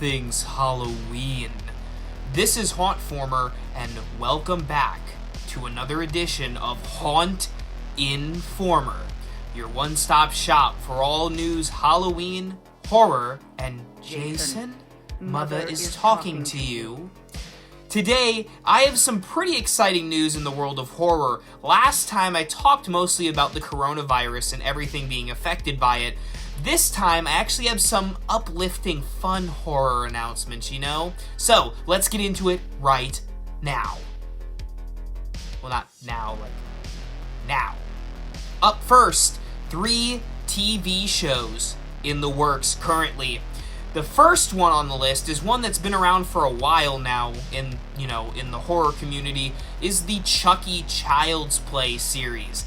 things Halloween. This is Hauntformer, and welcome back to another edition of Haunt-Informer, your one-stop shop for all news Halloween, horror, and Jason, Mother is talking to you. Today, I have some pretty exciting news in the world of horror. Last time, I talked mostly about the coronavirus and everything being affected by it. This time, I actually have some uplifting, fun horror announcements, you know? So, let's get into it right now. Well, not now, like, now. Up first, 3 TV shows in the works currently. The first one on the list is one that's been around for a while now in the horror community, is the Chucky Child's Play series.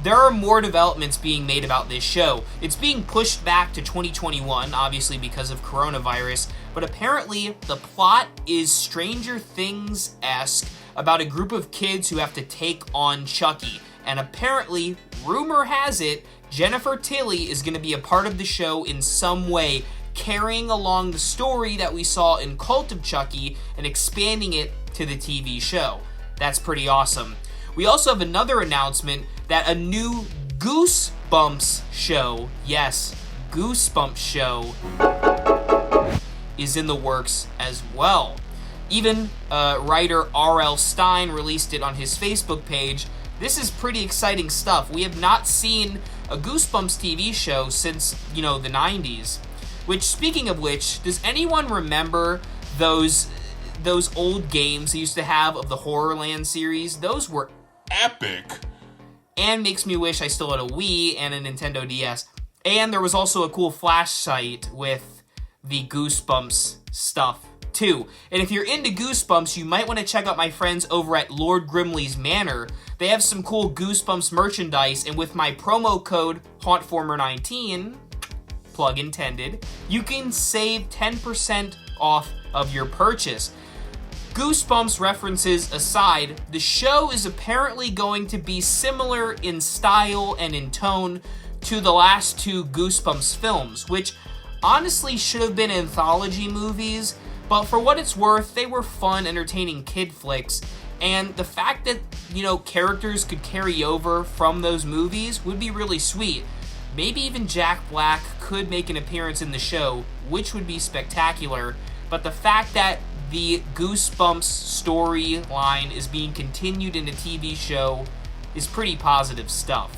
There are more developments being made about this show. It's being pushed back to 2021, obviously because of coronavirus, but apparently the plot is Stranger Things-esque about a group of kids who have to take on Chucky. And apparently, rumor has it, Jennifer Tilly is going to be a part of the show in some way, carrying along the story that we saw in Cult of Chucky and expanding it to the TV show. That's pretty awesome. We also have another announcement that a new Goosebumps show, yes, Goosebumps show, is in the works as well. Even writer R.L. Stine released it on his Facebook page. This is pretty exciting stuff. We have not seen a Goosebumps TV show since, the 90s. Which, speaking of which, does anyone remember those old games they used to have of the Horrorland series? Those were epic. And makes me wish I still had a Wii and a Nintendo DS. And there was also a cool Flash site with the Goosebumps stuff, too. And if you're into Goosebumps, you might want to check out my friends over at Lord Grimley's Manor. They have some cool Goosebumps merchandise, and with my promo code HauntFormer19, plug intended, you can save 10% off of your purchase. Goosebumps references aside, the show is apparently going to be similar in style and in tone to the last 2 Goosebumps films, which honestly should have been anthology movies, but for what it's worth, they were fun, entertaining kid flicks, and the fact that, characters could carry over from those movies would be really sweet. Maybe even Jack Black could make an appearance in the show, which would be spectacular, but the fact that the Goosebumps storyline is being continued in a TV show is pretty positive stuff.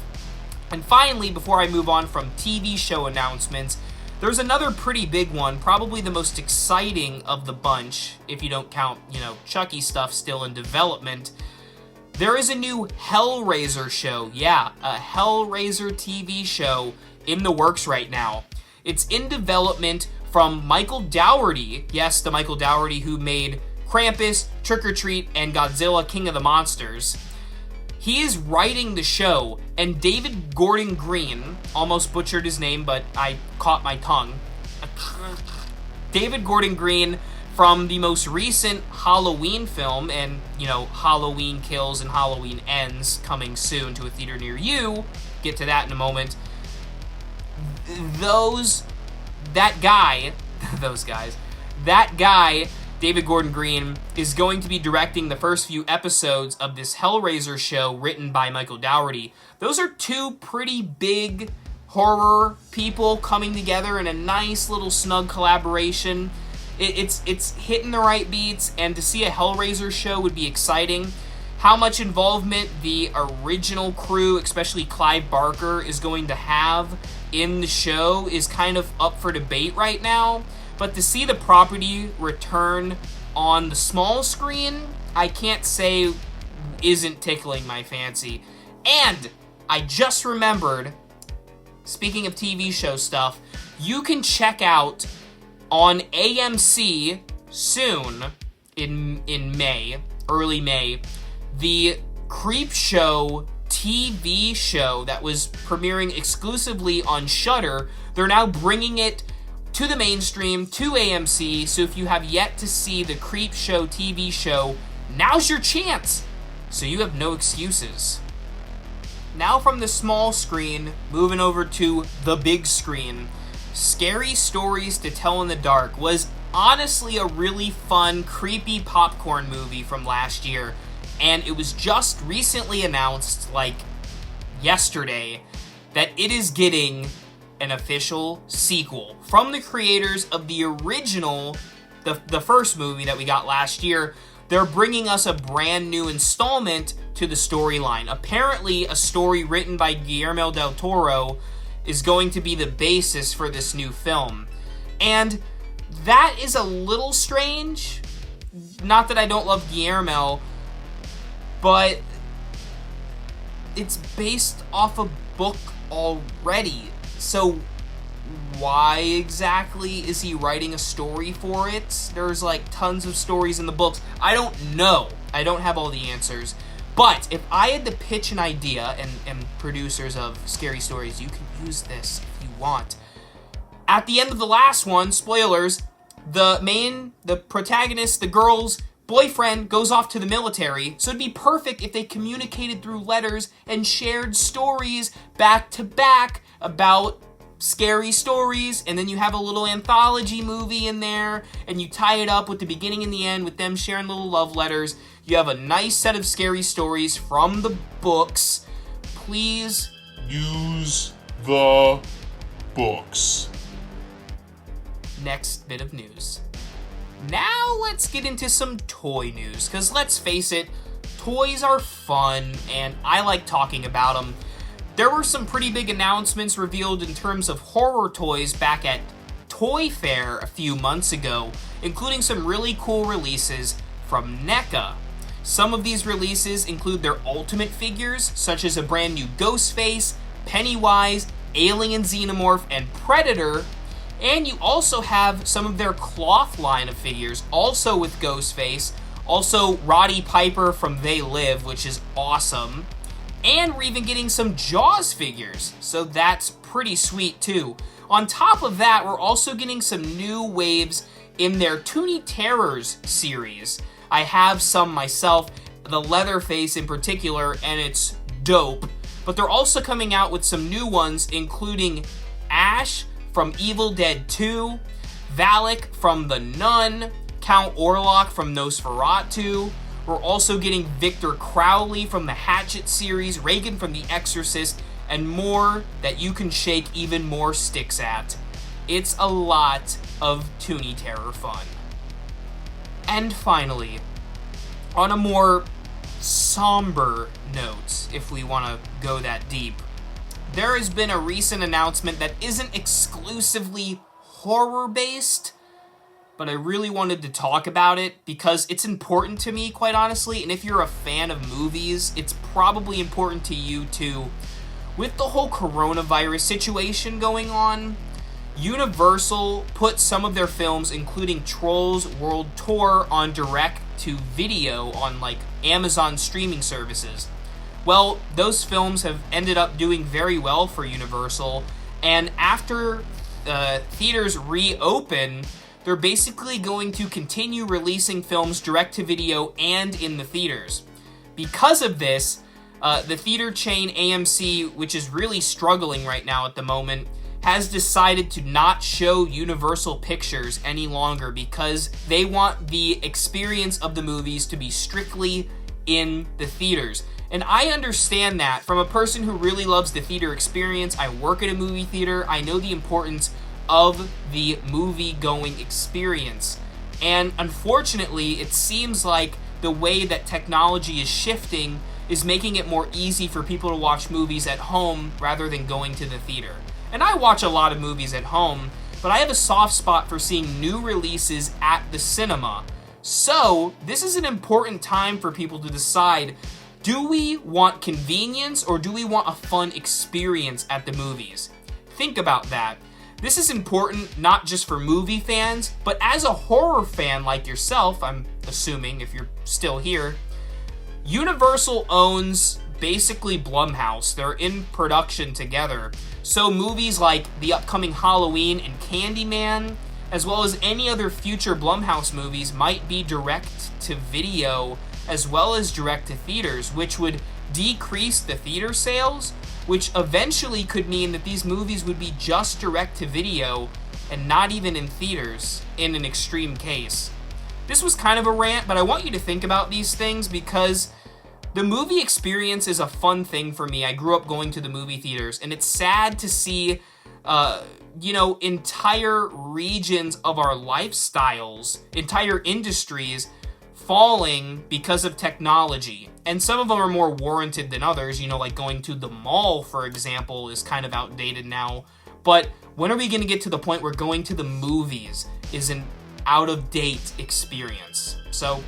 And finally, before I move on from TV show announcements, there's another pretty big one, probably the most exciting of the bunch, if you don't count, Chucky stuff still in development. There is a new Hellraiser show. Yeah, a Hellraiser TV show in the works right now. It's in development from Michael Dougherty. Yes, the Michael Dougherty who made Krampus, Trick or Treat, and Godzilla King of the Monsters. He is writing the show, and David Gordon Green, almost butchered his name, but I caught my tongue. David Gordon Green from the most recent Halloween film, and, Halloween Kills and Halloween Ends coming soon to a theater near you. Get to that in a moment. That guy, David Gordon Green, is going to be directing the first few episodes of this Hellraiser show written by Michael Dougherty. Those are 2 pretty big horror people coming together in a nice little snug collaboration. It's hitting the right beats, and to see a Hellraiser show would be exciting. How much involvement the original crew, especially Clive Barker, is going to have in the show is kind of up for debate right now. But to see the property return on the small screen, I can't say isn't tickling my fancy. And I just remembered, speaking of TV show stuff, you can check out on AMC soon, in May, early May, the Creepshow TV show that was premiering exclusively on Shudder. They're now bringing it to the mainstream, to AMC, so if you have yet to see the Creepshow TV show, now's your chance, so you have no excuses. Now from the small screen, moving over to the big screen. Scary Stories to Tell in the Dark was honestly a really fun, creepy popcorn movie from last year, and it was just recently announced, like yesterday, that it is getting an official sequel from the creators of the original, the first movie that we got last year. They're bringing us a brand new installment to the storyline. Apparently, a story written by Guillermo del Toro is going to be the basis for this new film. And that is a little strange. Not that I don't love Guillermo, but it's based off a book already. So why exactly is he writing a story for it? There's like tons of stories in the books. I don't know. I don't have all the answers. But if I had to pitch an idea, and producers of Scary Stories, you can use this if you want. At the end of the last one, spoilers, the protagonist, the girl's boyfriend goes off to the military, so it'd be perfect if they communicated through letters and shared stories back to back about scary stories, and then you have a little anthology movie in there, and you tie it up with the beginning and the end with them sharing little love letters. You have a nice set of scary stories from the books. Please use the books. Next bit of news. Now let's get into some toy news, because let's face it, toys are fun, and I like talking about them. There were some pretty big announcements revealed in terms of horror toys back at Toy Fair a few months ago, including some really cool releases from NECA. Some of these releases include their Ultimate figures, such as a brand new Ghostface, Pennywise, Alien Xenomorph, and Predator. And you also have some of their cloth line of figures, also with Ghostface, also Roddy Piper from They Live, which is awesome. And we're even getting some Jaws figures, so that's pretty sweet too. On top of that, we're also getting some new waves in their Toony Terrors series. I have some myself, the Leatherface in particular, and it's dope. But they're also coming out with some new ones, including Ash from Evil Dead 2, Valak from The Nun, Count Orlok from Nosferatu. We're also getting Victor Crowley from the Hatchet series, Reagan from The Exorcist, and more that you can shake even more sticks at. It's a lot of Toony Terror fun. And finally, on a more somber note, if we want to go that deep, there has been a recent announcement that isn't exclusively horror-based, but I really wanted to talk about it because it's important to me, quite honestly, and if you're a fan of movies, it's probably important to you too. With the whole coronavirus situation going on, Universal put some of their films, including Trolls World Tour, on direct-to-video on, like, Amazon streaming services. Well, those films have ended up doing very well for Universal, and after theaters reopen, they're basically going to continue releasing films direct-to-video and in the theaters. Because of this, the theater chain AMC, which is really struggling right now at the moment, has decided to not show Universal Pictures any longer because they want the experience of the movies to be strictly in the theaters. And I understand that. From a person who really loves the theater experience, I work at a movie theater, I know the importance of the movie-going experience. And unfortunately, it seems like the way that technology is shifting is making it more easy for people to watch movies at home rather than going to the theater. And I watch a lot of movies at home, but I have a soft spot for seeing new releases at the cinema. So, this is an important time for people to decide, do we want convenience or do we want a fun experience at the movies? Think about that. This is important not just for movie fans, but as a horror fan like yourself, I'm assuming if you're still here, Universal owns basically Blumhouse. They're in production together. So movies like the upcoming Halloween and Candyman, as well as any other future Blumhouse movies, might be direct to video as well as direct to theaters, which would decrease the theater sales, which eventually could mean that these movies would be just direct to video and not even in theaters in an extreme case. This was kind of a rant, but I want you to think about these things because the movie experience is a fun thing for me. I grew up going to the movie theaters, and it's sad to see, entire regions of our lifestyles, entire industries falling because of technology. And some of them are more warranted than others, like going to the mall, for example, is kind of outdated now. But when are we going to get to the point where going to the movies is an out-of-date experience? So,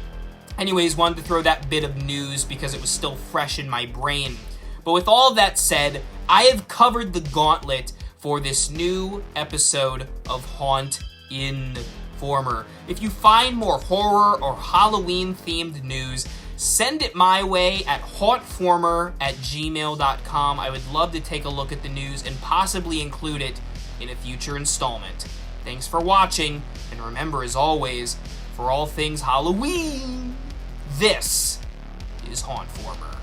anyways, wanted to throw that bit of news because it was still fresh in my brain. But with all that said, I have covered the gauntlet for this new episode of Hauntformer. If you find more horror or Halloween-themed news, send it my way at hauntformer@gmail.com. I would love to take a look at the news and possibly include it in a future installment. Thanks for watching, and remember, as always, for all things Halloween, this is Hauntformer.